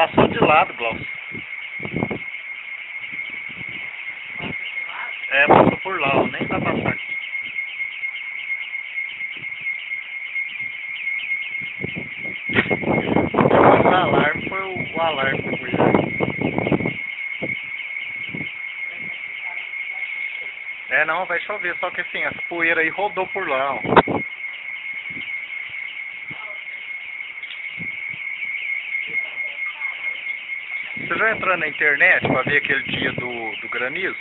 Passou de lado, Glaucio. É, passou por lá, ó. Nem vai passar aqui. O alarme foi o alarme do Goiás. É, não, vai chover, só que assim, essa poeira aí rodou por lá, ó. Você já entrou na internet pra ver aquele dia do granizo?